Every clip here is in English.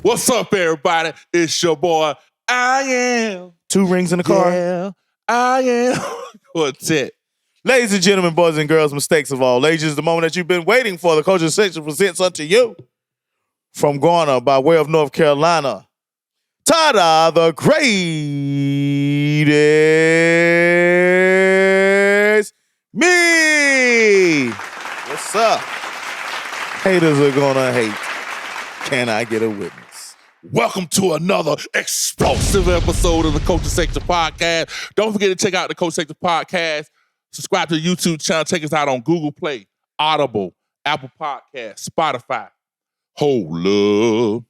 What's up, everybody? It's your boy, I Am. 2 rings in the car. Yeah, I Am. Quartet. Ladies and gentlemen, boys and girls, mistakes of all ages, the moment that you've been waiting for, the Culture Section presents unto you from Garner by way of North Carolina. Ta-da, the greatest me. What's up? Haters are gonna hate. Can I get a witness? Welcome to another explosive episode of the Culture Section Podcast. Don't forget to check out the Culture Section Podcast. Subscribe to the YouTube channel. Check us out on Google Play, Audible, Apple Podcasts, Spotify. Hold up.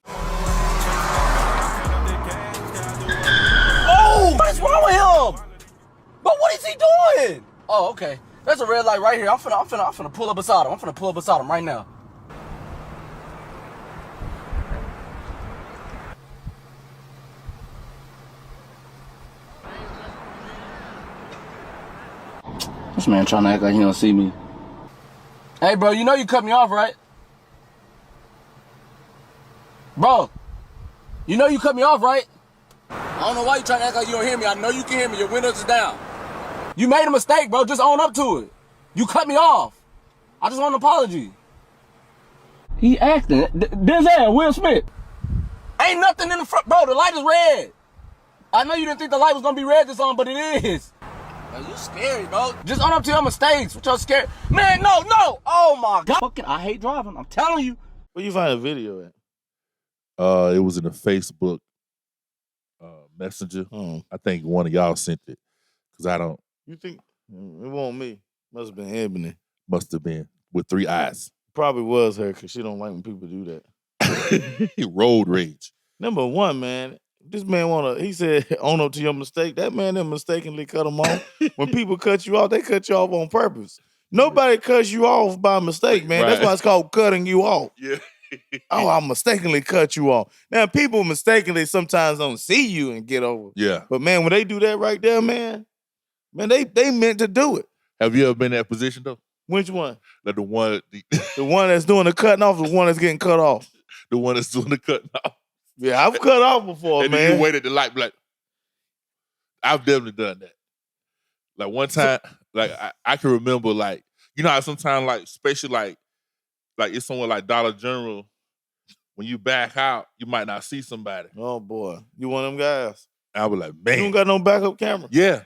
Oh, what's wrong with him? But what is he doing? Oh, okay. There's a red light right here. I'm finna pull up beside him. I'm finna pull up beside him right now. This man trying to act like he don't see me. Hey, bro, you know you cut me off, right? Bro, you know you cut me off, right? I don't know why you trying to act like you don't hear me. I know you can hear me. Your windows is down. You made a mistake, bro. Just own up to it. You cut me off. I just want an apology. He acting. Denzel, Will Smith. Ain't nothing in the front. Bro, the light is red. I know you didn't think the light was going to be red this on, but it is. Bro, you scary, bro. Just own up to your mistakes. What y'all scared? Man, no. Oh, my God. Fucking, I hate driving. I'm telling you. Where you find a video at? It was in the Facebook Messenger. I think one of y'all sent it. Because I don't. You think it wasn't me? Must have been Ebony. Must have been with 3 eyes. Probably was her because she don't like when people do that. Road rage. Number one, man, this man he said, own up to your mistake. That man didn't mistakenly cut him off. When people cut you off, they cut you off on purpose. Nobody cuts you off by mistake, man. Right. That's why it's called cutting you off. Yeah. Oh, I mistakenly cut you off. Now, people mistakenly sometimes don't see you and get over. Yeah. But, man, when they do that right there, man, they meant to do it. Have you ever been in that position, though? Which one? Like the one that's doing the cutting off, the one that's getting cut off. The one that's doing the cutting off. Yeah, I've cut off before, and man. And then you waited the light, like, I've definitely done that. Like one time, like I can remember, like, you know how sometimes, like, especially like it's somewhere like Dollar General, when you back out, you might not see somebody. Oh boy, you one of them guys. I was like, man, you don't got no backup camera. Yeah,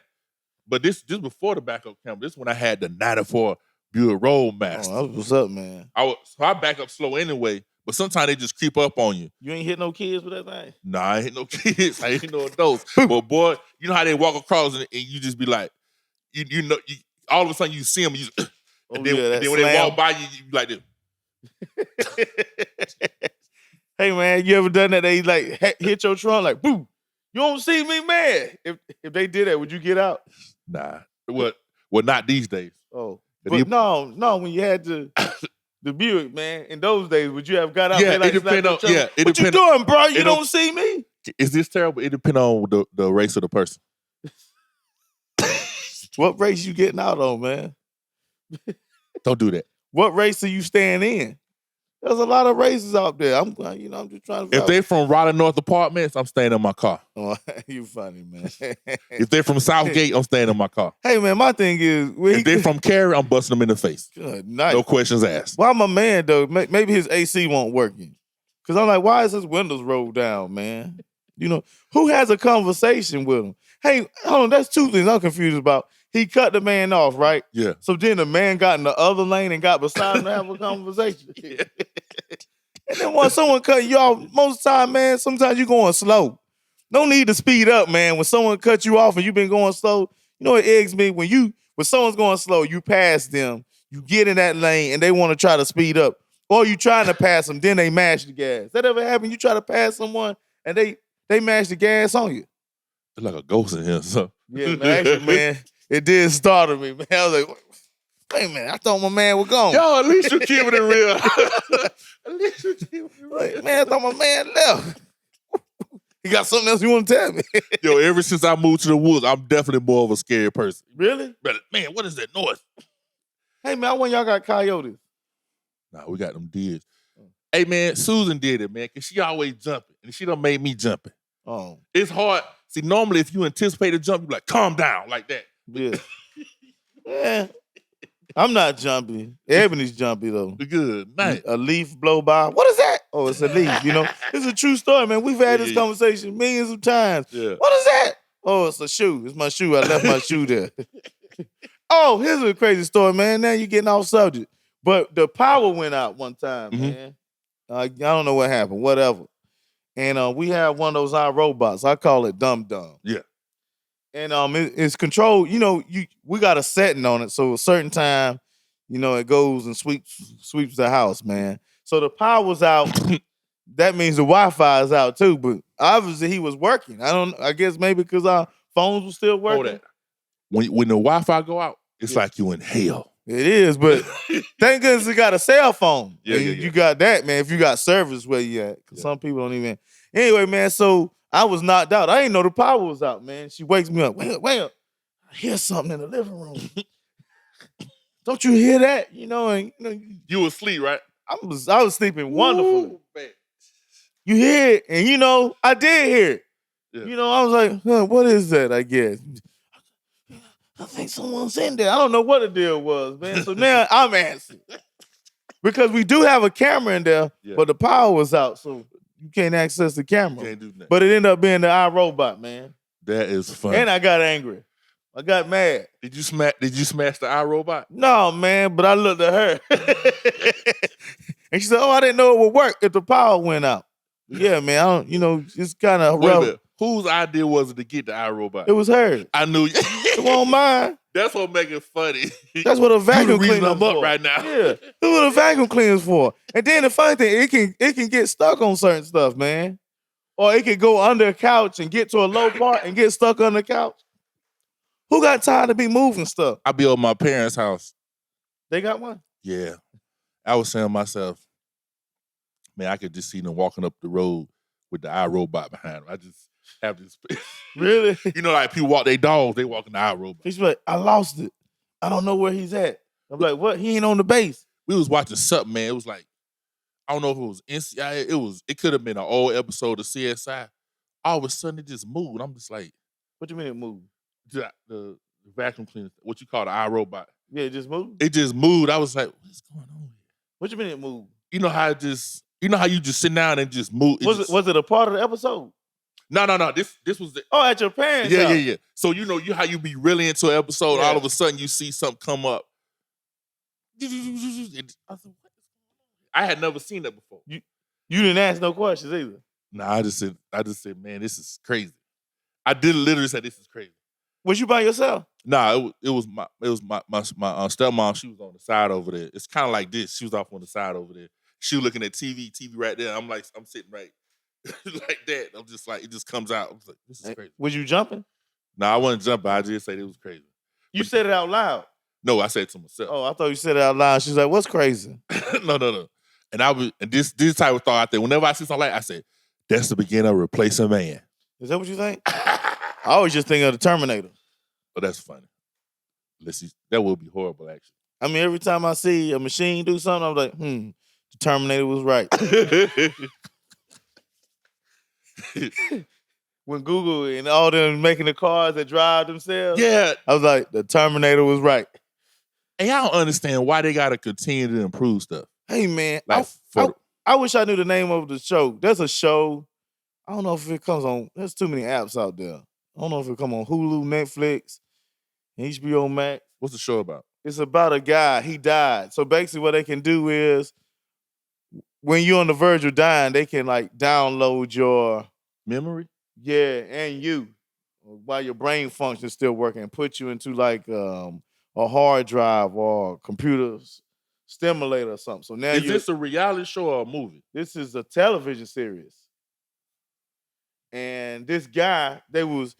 but this before the backup camera. This when I had the '94 Buick Roadmaster. Oh, that's what's up, man. I back up slow anyway, but sometimes they just creep up on you. You ain't hit no kids with that thing? Nah, I ain't hit no kids. I ain't hit no adults. But boy, you know how they walk across and you just be like, you know, all of a sudden you see them, and then when they walk by you, you be like this. Hey man, you ever done that? They like hit your trunk like boom. You don't see me, man. If they did that, would you get out? Nah. Well, not these days. Oh, but no. When you had the Buick, man, in those days, would you have got out? Yeah, there like, it depends on. Yeah, what you doing, bro? You don't see me. Is this terrible? It depends on the race of the person. What race you getting out on, man? Don't do that. What race are you staying in? There's a lot of races out there. I'm just trying to. If they're from Raleigh North Apartments, I'm staying in my car. Oh, you funny, man. If they're from Southgate, I'm staying in my car. Hey, man, my thing is, if they're from Cary, I'm busting them in the face. Good night. No questions asked. Why my man though? Maybe his AC won't working. Cause I'm like, why is his windows rolled down, man? You know, who has a conversation with him? Hey, hold on, that's 2 things I'm confused about. He cut the man off, right? Yeah. So then the man got in the other lane and got beside him to have a conversation. Yeah. And then when someone cut you off, most of the time, man, sometimes you're going slow. No need to speed up, man. When someone cut you off and you've been going slow, you know it eggs me. When someone's going slow, you pass them, you get in that lane and they want to try to speed up. Or you trying to pass them, then they mash the gas. That ever happen? You try to pass someone and they mash the gas on you. It's like a ghost in here, so. Yeah, man, actually, man. It did startle me, man. I was like, wait a minute, I thought my man was gone. Yo, at least you keeping it real. At least you keeping it real. Like, man, I thought my man left. He got something else you want to tell me? Yo, ever since I moved to the woods, I'm definitely more of a scary person. Really? But, man, what is that noise? Hey, man, when y'all got coyotes? Nah, we got them deers. Hey, man, Susan did it, man, because she always jumping, and she done made me jumping. Oh, It's hard. See, normally if you anticipate a jump, you be like, calm down, like that. yeah. Yeah. I'm not jumpy. Ebony's jumpy, though. Good night. A leaf blow by. What is that? Oh, it's a leaf, you know? It's a true story, man. We've had this conversation millions of times. Yeah. What is that? Oh, it's a shoe. It's my shoe. I left my shoe there. Oh, here's a crazy story, man. Now you're getting off subject. But the power went out one time, man. I don't know what happened, whatever. And we have one of those iRobots. I call it Dum Dum. Yeah. And it's controlled. You know, we got a setting on it, so a certain time, you know, it goes and sweeps the house, man. So the power's out. That means the Wi-Fi is out too. But obviously he was working. I guess maybe because our phones were still working. That. When the Wi-Fi go out, it's like you in hell. It is, but thank goodness you got a cell phone. Yeah. You got that, man. If you got service where you at. Because some people don't even. Anyway, man, so I was knocked out. I didn't know the power was out, man. She wakes me up. Wait up. I hear something in the living room. Don't you hear that? You know, and you was asleep, right? I was sleeping wonderfully. Ooh, man. You hear it, and you know, I did hear it. Yeah. You know, I was like, huh, what is that, I guess? I think someone's in there. I don't know what the deal was, man. So now I'm answering. Because we do have a camera in there, but the power was out, so you can't access the camera. Can't do that. But it ended up being the iRobot, man. That is fun. And I got angry. I got mad. Did you smash the iRobot? No, man, but I looked at her. And she said, oh, I didn't know it would work if the power went out. Yeah, man, it's kind of rough. Whose idea was it to get the iRobot? It was her. I knew you. It wasn't mine. That's what make it funny. That's what a vacuum cleaner cleaner I'm for. up right now. Yeah, that's what a vacuum cleaner's for. And then the funny thing, it can get stuck on certain stuff, man. Or it can go under a couch and get to a low part and get stuck on the couch. Who got time to be moving stuff? I be over my parents' house. They got one? Yeah. I was saying to myself, man, I could just see them walking up the road with the iRobot behind them. I just have this. Really? You know, like people walk their dogs, they walk in the iRobot. He's like, I lost it. I don't know where he's at. I'm like, what? He ain't on the base. We was watching something, man. It was like, I don't know if it was NCIS. It could have been an old episode of CSI. All of a sudden, it just moved. I'm just like, what you mean it moved? The vacuum cleaner, what you call the iRobot. Yeah, it just moved? It just moved. I was like, what's going on here? What you mean it moved? You know how you just sit down and just move. Was it a part of the episode? No. This was at your parents' house. Yeah. So you know how you be really into an episode, all of a sudden you see something come up. I had never seen that before. You didn't ask no questions either. Nah, I just said, man, this is crazy. I did literally say this is crazy. Was you by yourself? Nah, it was my stepmom. She was on the side over there. It's kind of like this. She was off on the side over there. She was looking at TV right there. I'm sitting right like that. I'm just like, it just comes out. I was like, this is crazy. Was you jumping? Nah, I wasn't jumping. I just said it was crazy. You said it out loud? No, I said it to myself. Oh, I thought you said it out loud. She's like, what's crazy? No. And this type of thought out there, whenever I see something like that, I said, that's the beginning of replacing man. Is that what you think? I always just think of the Terminator. Oh, that's funny. Let's see. That would be horrible, actually. I mean, every time I see a machine do something, I'm like, the Terminator was right. When Google and all them making the cars that drive themselves, yeah, I was like, the Terminator was right. And I don't understand why they got to continue to improve stuff. Hey, man, Like I wish I knew the name of the show. There's a show. I don't know if it comes on. There's too many apps out there. I don't know if it come on Hulu, Netflix, HBO Max. What's the show about? It's about a guy. He died. So basically what they can do is when you're on the verge of dying, they can like download your memory. Yeah, and you while your brain function is still working and put you into like a hard drive or a computer stimulator or something. So now is this a reality show or a movie? This is a television series. And this guy, they was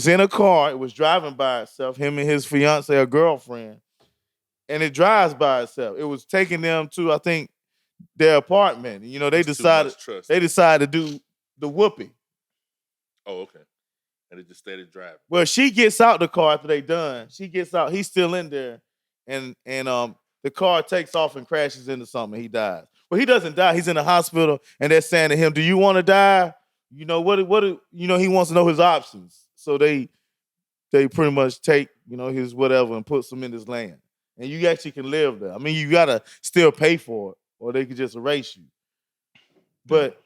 in a car. It was driving by itself, him and his fiance or girlfriend. And it drives by itself. It was taking them to, I think, their apartment. You know, they decided to do the whoopee. Oh, okay. And it just started driving. Well, she gets out the car after they done. She gets out. He's still in there. And the car takes off and crashes into something. He dies. But he doesn't die. He's in the hospital, and they're saying to him, "Do you want to die?" You know what? You know, he wants to know his options. So they pretty much take his whatever and put some in his land, and you actually can live there. I mean, you gotta still pay for it, or they could just erase you. But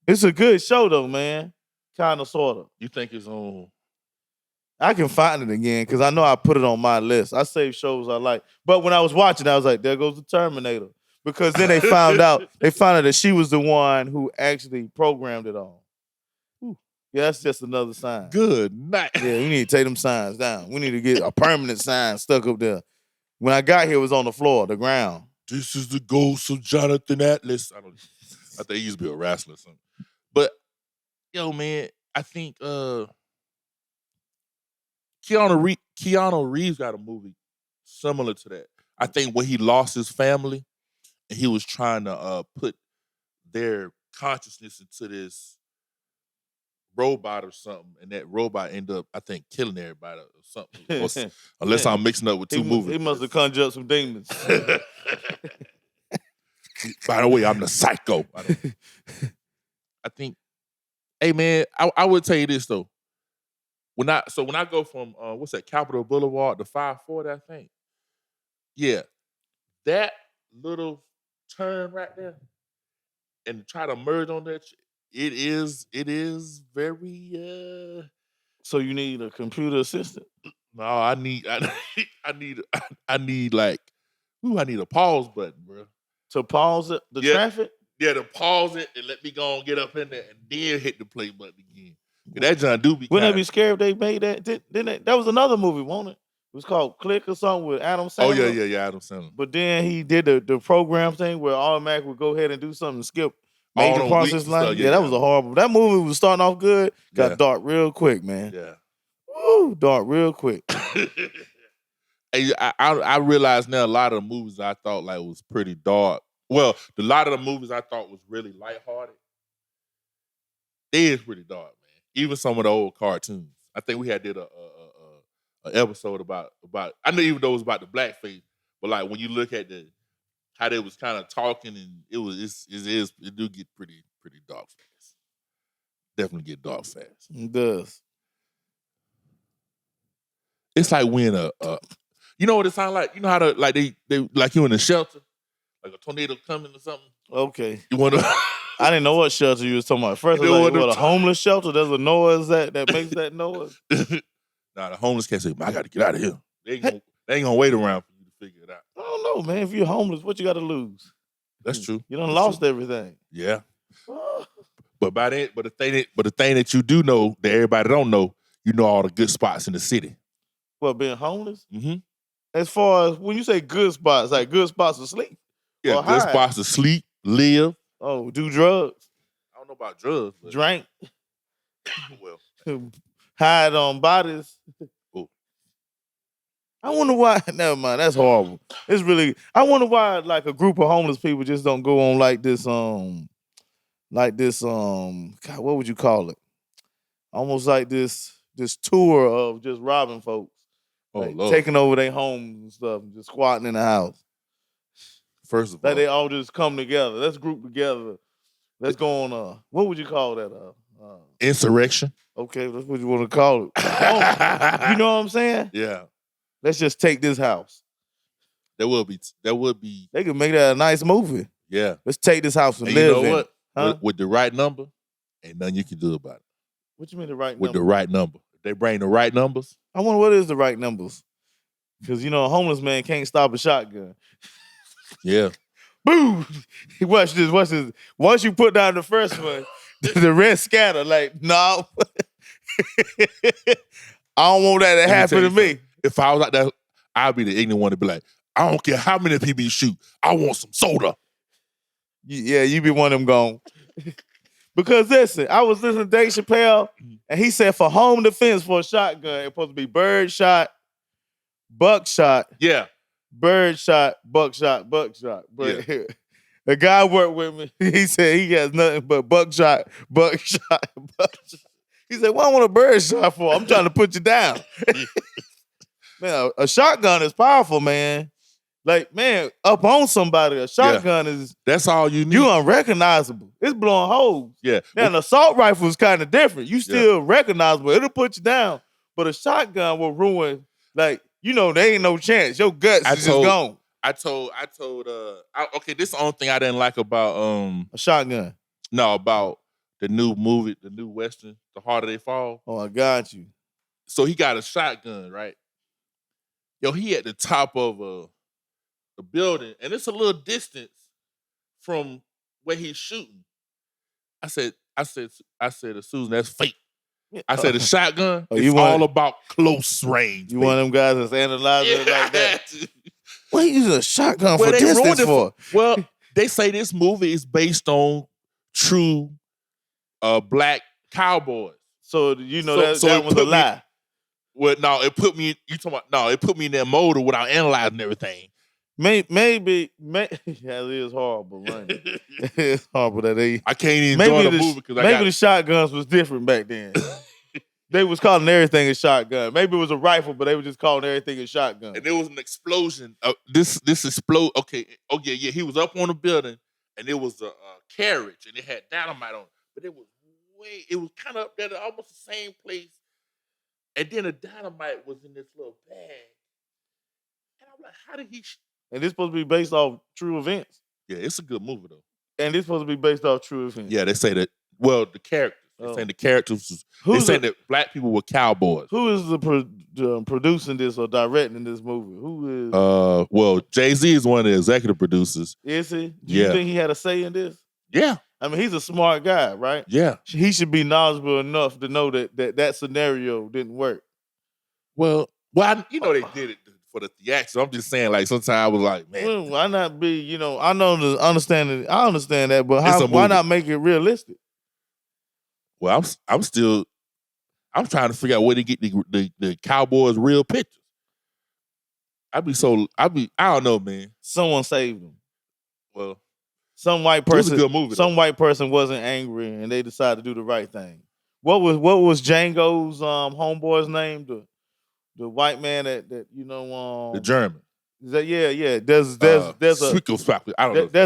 it's a good show though, man. Kind of, sort of. You think it's on? I can find it again because I know I put it on my list. I save shows I like. But when I was watching, I was like, there goes the Terminator. Because then they found out that she was the one who actually programmed it all. Yeah, that's just another sign. Good night. Yeah, we need to take them signs down. We need to get a permanent sign stuck up there. When I got here, it was on the floor, the ground. This is the ghost of Jonathan Atlas. I think he used to be a wrestler or something. But yo, man, I think Keanu Reeves got a movie similar to that. I think when he lost his family and he was trying to put their consciousness into this robot or something, and that robot ended up, I think, killing everybody or something. Unless I'm mixing up with two movies. He must have conjured up some demons. By the way, I'm the psycho. I think, hey man, I would tell you this though. When I go from what's that, Capitol Boulevard to 540, I think. Yeah, that little turn right there, and try to merge on that. It is very. So you need a computer assistant? No, I need like, I need a pause button, bro. To pause it, traffic? Yeah, to pause it and let me go and get up in there and then hit the play button again. That John do be. Wouldn't they be scared if they made that? Didn't they? That was another movie, wasn't it? It was called Click or something with Adam Sandler. Oh yeah, Adam Sandler. But then he did the program thing where automatic would go ahead and do something and skip major parts of his life. Yeah, that was a horrible. That movie was starting off good, got dark real quick, man. Yeah. Woo, dark real quick. Hey, I realize now a lot of the movies I thought like was pretty dark. Well, a lot of the movies I thought was really lighthearted, they is pretty dark, man. Even some of the old cartoons. I think we had did a episode about I know even though it was about the blackface, but like when you look at how they was kind of talking, and it do get pretty dark fast. Definitely get dark fast. It does. It's like when you know what it sounds like? You know how to like they like you in a shelter, like a tornado coming or something. Okay. You want to? I didn't know what shelter you was talking about. First, I was like, a homeless shelter? There's a noise that makes that noise? Nah, the homeless can't say, I got to get out of here. They ain't gonna wait around for you to figure it out. I don't know, man. If you're homeless, what you got to lose? That's true. You done lost everything. Yeah. But the thing that you do know that everybody don't know, you know all the good spots in the city. What, being homeless? Mm-hmm. As far as when you say good spots, like good spots to sleep? Yeah, good spots to sleep, live. Oh, do drugs? I don't know about drugs. But... Drink? Well. Hide on bodies? Ooh. I wonder why. Never mind. That's horrible. It's really. I wonder why, like, a group of homeless people just don't go on like this. God, what would you call it? Almost like this tour of just robbing folks. Like taking over their homes and stuff, and just squatting in the house. First of all, like they all just come together. Let's group together. Let's go on. What would you call that? Insurrection. Okay, that's what you want to call it. You know what I'm saying? Yeah. Let's just take this house. That would be. They could make that a nice movie. Yeah. Let's take this house and live you know in what? it. Huh? With the right number, ain't nothing you can do about it. What you mean the right number? With the right number. If they bring the right numbers. I wonder what is the right numbers. Because, a homeless man can't stop a shotgun. Yeah. Boom! Watch this. Once you put down the first one, the rest scatter. Like, no. I don't want that to happen to me. If I was like that, I'd be the ignorant one to be like, I don't care how many people you shoot. I want some soda. Yeah, you be one of them gone. Because listen, I was listening to Dave Chappelle, and he said for home defense for a shotgun, it's supposed to be bird shot, buckshot. Yeah. Bird shot, buckshot. But the guy worked with me, he said he has nothing but buckshot. He said, what I want a bird shot for? I'm trying to put you down. Man, a shotgun is powerful, man. Like, man, up on somebody, a shotgun is That's all you need. you unrecognizable. It's blowing holes. Yeah. Now, an assault rifle is kind of different. You still recognizable. It'll put you down. But a shotgun will ruin, like, there ain't no chance. Your guts is just gone. Okay, this is the only thing I didn't like about A shotgun. No, about the new movie, the new Western, The Harder They Fall. Oh, I got you. So he got a shotgun, right? Yo, he at the top of a building, and it's a little distance from where he's shooting. I said to Susan, that's fake. I said, a shotgun is all about close range. You one of them guys that's analyzing it like that? What are you using a shotgun for distance for? Well, they say this movie is based on true black cowboys. So, that was a lie. Well, no, it put me. It put me in that mode without analyzing everything. Maybe yeah, it is horrible, man. It's horrible that they. I can't even enjoy the movie because maybe the shotguns was different back then. They was calling everything a shotgun. Maybe it was a rifle, but they were just calling everything a shotgun. And there was an explosion. This explode. Okay. Oh yeah. He was up on the building, and it was a carriage, and it had dynamite on it. But it was kind of up there, almost the same place. And then the dynamite was in this little bag. And I'm like, how did he? And this supposed to be based off true events. Yeah, it's a good movie though. And this supposed to be based off true events. Yeah, they say that. Well, the characters. They're saying the characters. They saying that black people were cowboys. Who is producing this or directing this movie? Who is? Well, Jay-Z is one of the executive producers. Is he? Do you think he had a say in this? Yeah. I mean, he's a smart guy, right? Yeah. He should be knowledgeable enough to know that scenario didn't work. Well, they did it for the theatrics. I'm just saying, like, sometimes I was like, man. Well, why not be, I understand that, but why not make it realistic? Well, I'm trying to figure out where to get the Cowboys' real pictures. I don't know, man. Someone saved them. Well, some white person. It was a good movie. Some white person wasn't angry, and they decided to do the right thing. What was Django's homeboy's name? The white man that the German. Yeah. There's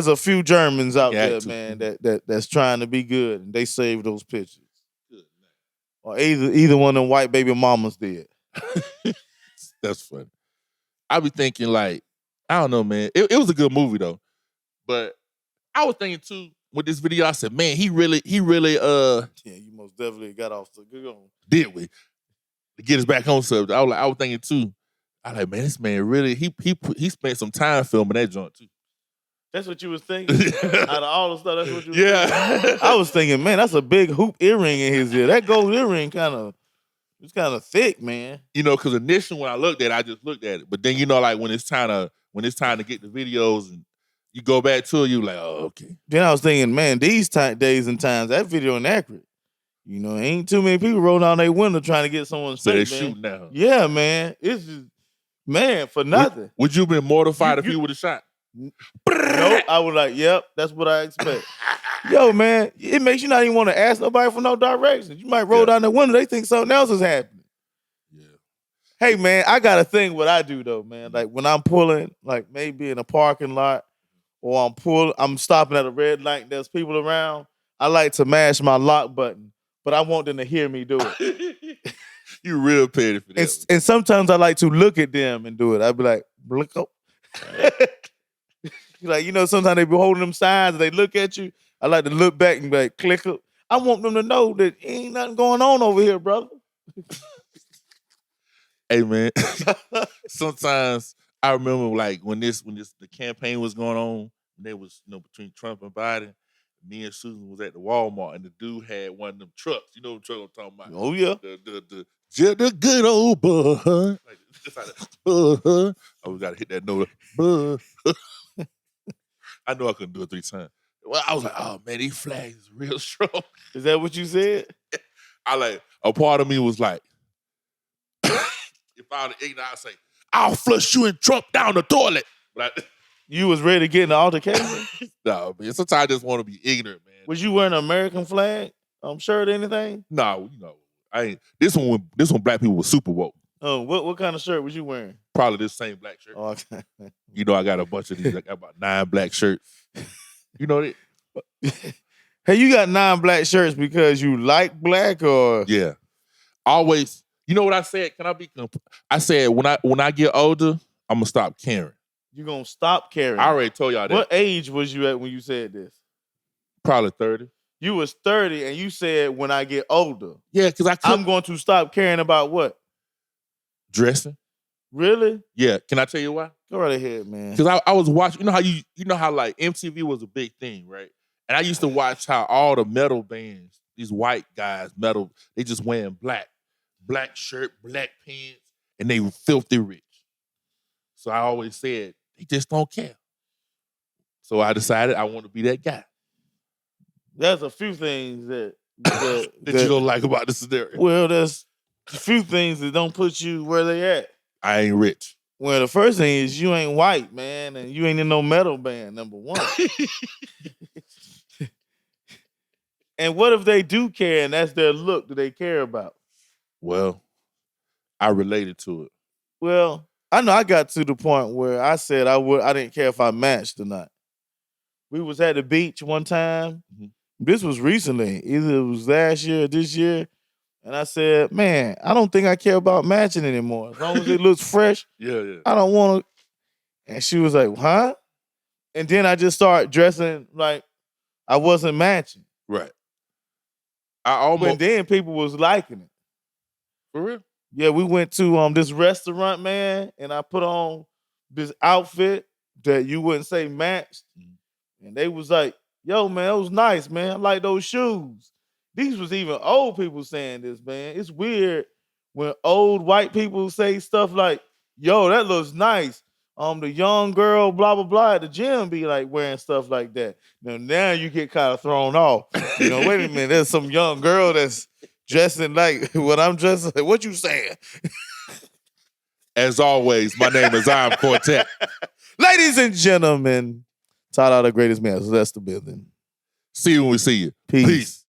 a few Germans out there, man, that's trying to be good, and they saved those pictures. Good, or either one of them white baby mamas did. That's funny. I be thinking, like, I don't know, man. It was a good movie though, but I was thinking too with this video. I said, man, he really. Yeah, you most definitely got off the good on. Did we? To get us back on subject, I was thinking too. I like, man, this man really he spent some time filming that joint too. That's what you was thinking? Out of all the stuff, that's what you was thinking? I was thinking, man, that's a big hoop earring in his ear. That gold earring it's kind of thick, man. Because initially when I looked at it, I just looked at it. But then, like, when it's time to get the videos and you go back to it, you like, oh, okay. Then I was thinking, man, these days and times, that video inaccurate. Ain't too many people roll down their window trying to get someone's so face, they're shooting now. Yeah, man. It's just, man, for nothing. Would you have been mortified if you would have shot? Nope. I was like, yep, that's what I expect. Yo, man, it makes you not even want to ask nobody for no directions. You might roll down the window, they think something else is happening. Yeah. Hey, man, I got a thing what I do, though, man. Like, when I'm pulling, like, maybe in a parking lot, or I'm stopping at a red light and there's people around, I like to mash my lock button, but I want them to hear me do it. You real petty for that. And sometimes I like to look at them and do it. I'd be like, look up. Like, sometimes they be holding them signs and they look at you. I like to look back and be like, click up. I want them to know that ain't nothing going on over here, brother. Hey, man. Sometimes I remember, like, when the campaign was going on, and there was, between Trump and Biden, me and Susan was at the Walmart, and the dude had one of them trucks. You know what truck I'm talking about? Oh, yeah. The good old bud. Like, just like that. Oh, we got to hit that note. Bud. I know I couldn't do it 3 times. Well, I was like, oh, man, these flags is real strong. Is that what you said? A part of me was like, if I was ignorant, I'd say, I'll flush you and Trump down the toilet. But you was ready to get in the altercation? No, man. Sometimes I just want to be ignorant, man. Was you wearing an American flag shirt or anything? No, I ain't. This one black people was super woke. Oh, what kind of shirt was you wearing? Probably this same black shirt. Oh, okay. You know, I got a bunch of these. I got about 9 black shirts. You know that? Hey, you got 9 black shirts because you like black, or Yeah. Always. You know what I said? Can I be? I said when I get older, I'm gonna stop caring. you gonna stop caring? I already told y'all that. What age was you at when you said this? Probably 30. You was 30, and you said when I get older, Yeah, because I'm going to stop caring about what? Dressing. Really? Yeah. Can I tell you why? Go right ahead, man. Because I was watching. You know how like MTV was a big thing, right? And I used to watch how all the metal bands, these white guys, metal, they just wearing black shirt, black pants, and they were filthy rich. So I always said, they just don't care. So I decided I want to be that guy. There's a few things that you don't like about the scenario. Well, there's a few things that don't put you where they at. I ain't rich. Well, the first thing is you ain't white, man, and you ain't in no metal band, number one. And what if they do care and that's their look that they care about? Well, I related to it. Well, I know I got to the point where I said I didn't care if I matched or not. We was at the beach one time. Mhm. This was recently. Either it was last year or this year. And I said, man, I don't think I care about matching anymore. As long as it looks fresh, Yeah. I don't want to. And she was like, huh? And then I just started dressing like I wasn't matching. Right. I almost. And then people was liking it. For real? Yeah, we went to this restaurant, man, and I put on this outfit that you wouldn't say matched. And they was like, yo, man, it was nice, man. I like those shoes. These was even old people saying this, man. It's weird when old white people say stuff like, yo, that looks nice. The young girl, blah, blah, blah, at the gym be like wearing stuff like that. Now you get kind of thrown off. You know, wait a minute, there's some young girl that's dressing like what I'm dressing like. What you saying? As always, my name is I'm Quartet. Ladies and gentlemen, Tyler, the greatest man. So that's the building. See you when we see you. Peace.